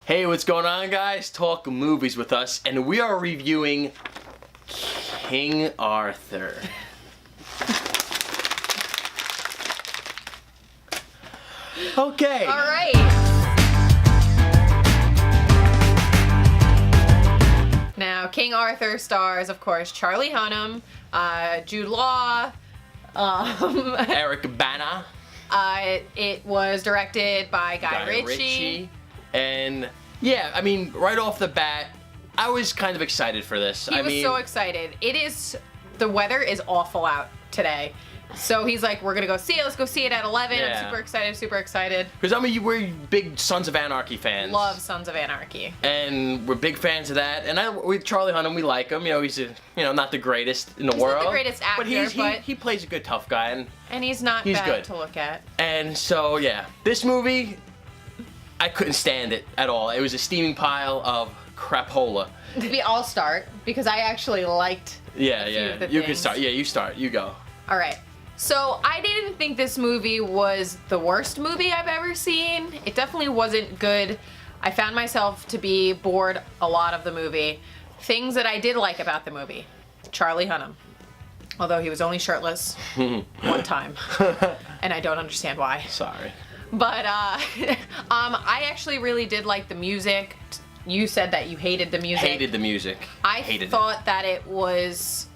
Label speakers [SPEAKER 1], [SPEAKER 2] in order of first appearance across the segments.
[SPEAKER 1] Hey, what's going on, guys? Talk movies with us, and we are reviewing King Arthur. Okay.
[SPEAKER 2] All right. Now, King Arthur stars, of course, Charlie Hunnam, Jude Law,
[SPEAKER 1] Eric Bana.
[SPEAKER 2] It was directed by Guy Ritchie.
[SPEAKER 1] And yeah, I mean, right off the bat, I was kind of excited for this.
[SPEAKER 2] He was so excited. The weather is awful out today. So he's like, we're gonna go see it. Let's go see it at 11.
[SPEAKER 1] Yeah.
[SPEAKER 2] I'm super excited, super excited.
[SPEAKER 1] Because I mean, we're big Sons of Anarchy fans.
[SPEAKER 2] Love Sons of Anarchy.
[SPEAKER 1] And we're big fans of that. And with Charlie Hunnam, we like him. You know, he's not the greatest in the world.
[SPEAKER 2] He's not the greatest actor,
[SPEAKER 1] but he plays a good tough guy.
[SPEAKER 2] And he's not bad
[SPEAKER 1] good
[SPEAKER 2] to look at.
[SPEAKER 1] And so yeah, this movie, I couldn't stand it at all. It was a steaming pile of crapola.
[SPEAKER 2] Maybe I'll start because I actually liked.
[SPEAKER 1] Yeah, you can
[SPEAKER 2] things.
[SPEAKER 1] start. Yeah, you start. You go.
[SPEAKER 2] All right. So I didn't think this movie was the worst movie I've ever seen. It definitely wasn't good. I found myself to be bored a lot of the movie. Things that I did like about the movie. Charlie Hunnam. Although he was only shirtless one time. And I don't understand why.
[SPEAKER 1] Sorry.
[SPEAKER 2] But I actually really did like the music. You said that you hated the music.
[SPEAKER 1] Hated the music.
[SPEAKER 2] I thought it was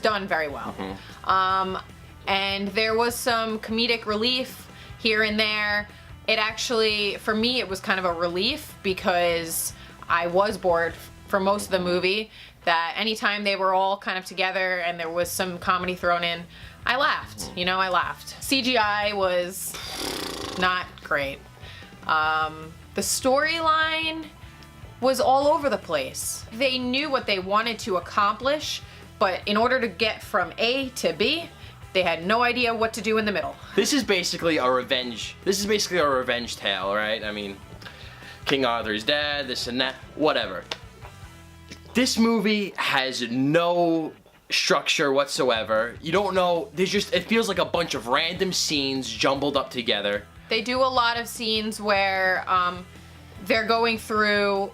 [SPEAKER 2] done very well.
[SPEAKER 1] Mm-hmm.
[SPEAKER 2] And there was some comedic relief here and there. It actually, for me, it was kind of a relief because I was bored for most of the movie. That anytime they were all kind of together and there was some comedy thrown in, I laughed. You know, I laughed. CGI was not great. The storyline was all over the place. They knew what they wanted to accomplish, but in order to get from A to B, they had no idea what to do in the middle.
[SPEAKER 1] This is basically a revenge tale, right? I mean, King Arthur's dead, this and that, whatever. This movie has no structure whatsoever. You don't know, it feels like a bunch of random scenes jumbled up together.
[SPEAKER 2] They do a lot of scenes where they're going through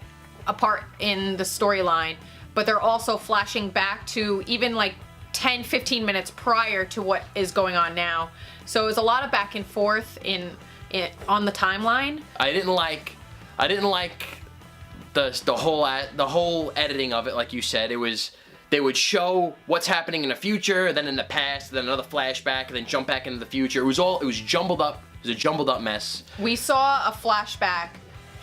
[SPEAKER 2] a part in the storyline, but they're also flashing back to even like 10-15 minutes prior to what is going on now. So it was a lot of back and forth on the timeline.
[SPEAKER 1] I didn't like the whole editing of it. Like you said, they would show what's happening in the future, then in the past, then another flashback, and then jump back into the future. It was jumbled up. It was a jumbled up mess.
[SPEAKER 2] We saw a flashback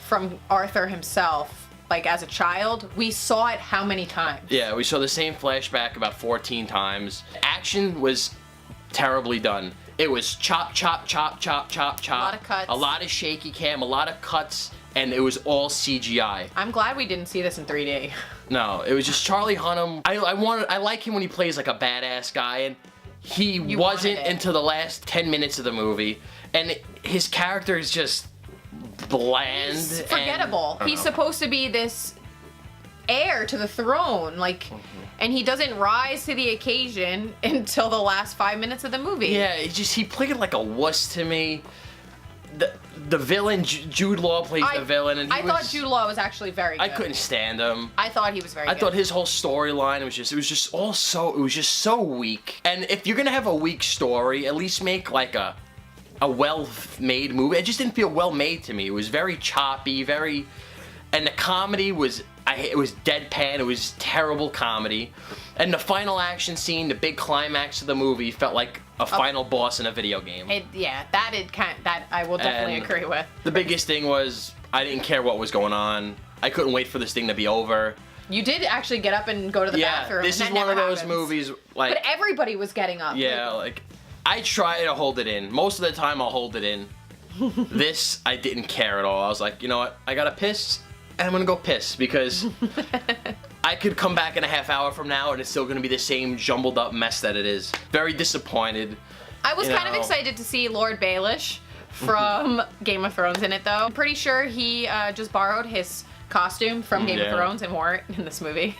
[SPEAKER 2] from Arthur himself. Like, as a child, we saw it how many times?
[SPEAKER 1] Yeah, we saw the same flashback about 14 times. Action was terribly done. It was chop, chop, chop, chop, chop, chop.
[SPEAKER 2] A lot of cuts.
[SPEAKER 1] A lot of shaky cam, a lot of cuts, and it was all CGI.
[SPEAKER 2] I'm glad we didn't see this in 3D.
[SPEAKER 1] No, it was just Charlie Hunnam. I like him when he plays like a badass guy, and he wasn't until the last 10 minutes of the movie. And his character is just bland.
[SPEAKER 2] He's forgettable. He's supposed to be this heir to the throne, like, and he doesn't rise to the occasion until the last 5 minutes of the movie.
[SPEAKER 1] Yeah, he played like a wuss to me. The villain, Jude Law plays the villain, and
[SPEAKER 2] I thought Jude Law was actually very good.
[SPEAKER 1] I couldn't stand him.
[SPEAKER 2] I thought he was very good.
[SPEAKER 1] I thought his whole storyline was just so weak. And if you're gonna have a weak story, at least make like a well-made movie. It just didn't feel well-made to me. It was very choppy, and the comedy was, it was deadpan. It was terrible comedy. And the final action scene, the big climax of the movie, felt like a final boss in a video game.
[SPEAKER 2] That I will definitely agree with.
[SPEAKER 1] The biggest thing was, I didn't care what was going on. I couldn't wait for this thing to be over.
[SPEAKER 2] You did actually get up and go to the bathroom.
[SPEAKER 1] Yeah, this is one of those movies, like...
[SPEAKER 2] But everybody was getting up.
[SPEAKER 1] Yeah, like I try to hold it in. Most of the time, I'll hold it in. This, I didn't care at all. I was like, you know what? I gotta piss, and I'm gonna go piss, because I could come back in a half hour from now, and it's still gonna be the same jumbled up mess that it is. Very disappointed.
[SPEAKER 2] I was kind of excited to see Lord Baelish from Game of Thrones in it, though. I'm pretty sure he just borrowed his costume from Game of Thrones and wore it in this movie.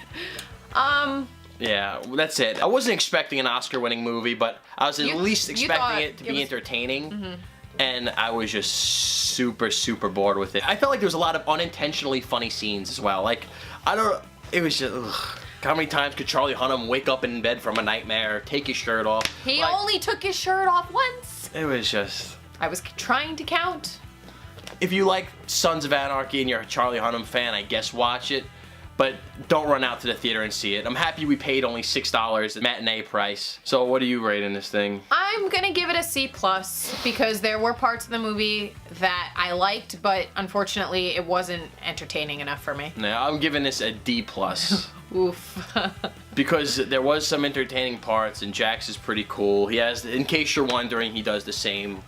[SPEAKER 1] Yeah, that's it. I wasn't expecting an Oscar-winning movie, but I was at least expecting it to be entertaining. and I was just super bored with it. I felt like there was a lot of unintentionally funny scenes as well. Like, it was just, ugh. How many times could Charlie Hunnam wake up in bed from a nightmare, take his shirt off?
[SPEAKER 2] He only took his shirt off once.
[SPEAKER 1] It was just...
[SPEAKER 2] I was trying to count.
[SPEAKER 1] If you like Sons of Anarchy and you're a Charlie Hunnam fan, I guess watch it. But don't run out to the theater and see it. I'm happy we paid only $6, the matinee price. So what are you rating this thing?
[SPEAKER 2] I'm gonna give it a C+, because there were parts of the movie that I liked, but unfortunately it wasn't entertaining enough for me.
[SPEAKER 1] No, I'm giving this a D+.
[SPEAKER 2] Oof.
[SPEAKER 1] Because there was some entertaining parts, and Jax is pretty cool. He has, in case you're wondering, he does the same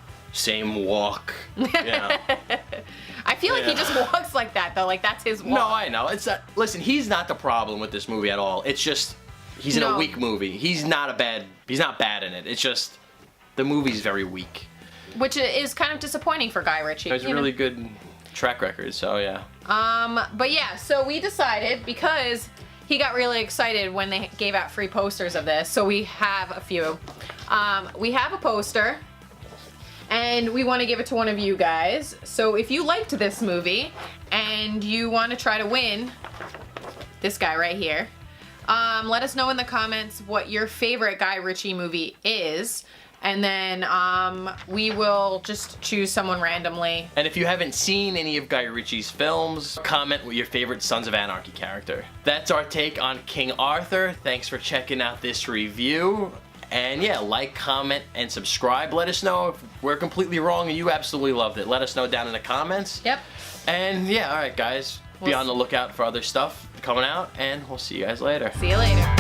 [SPEAKER 1] walk. Yeah.
[SPEAKER 2] I feel like he just walks like that though, like that's his walk.
[SPEAKER 1] No, I know. It's not, listen, he's not the problem with this movie at all. It's just he's in a weak movie. He's not bad in it. It's just the movie's very weak.
[SPEAKER 2] Which is kind of disappointing for Guy Ritchie.
[SPEAKER 1] It's a really good track record, so yeah.
[SPEAKER 2] But yeah, so we decided, because he got really excited when they gave out free posters of this, so we have a few. We have a poster, and we want to give it to one of you guys. So if you liked this movie and you want to try to win this guy right here, let us know in the comments what your favorite Guy Ritchie movie is, and then we will just choose someone randomly.
[SPEAKER 1] And if you haven't seen any of Guy Ritchie's films, comment with your favorite Sons of Anarchy character. That's our take on King Arthur. Thanks for checking out this review. And yeah, like, comment, and subscribe. Let us know if we're completely wrong and you absolutely loved it. Let us know down in the comments.
[SPEAKER 2] Yep.
[SPEAKER 1] And yeah, alright guys, be on the lookout for other stuff coming out, and we'll see you guys later.
[SPEAKER 2] See you later.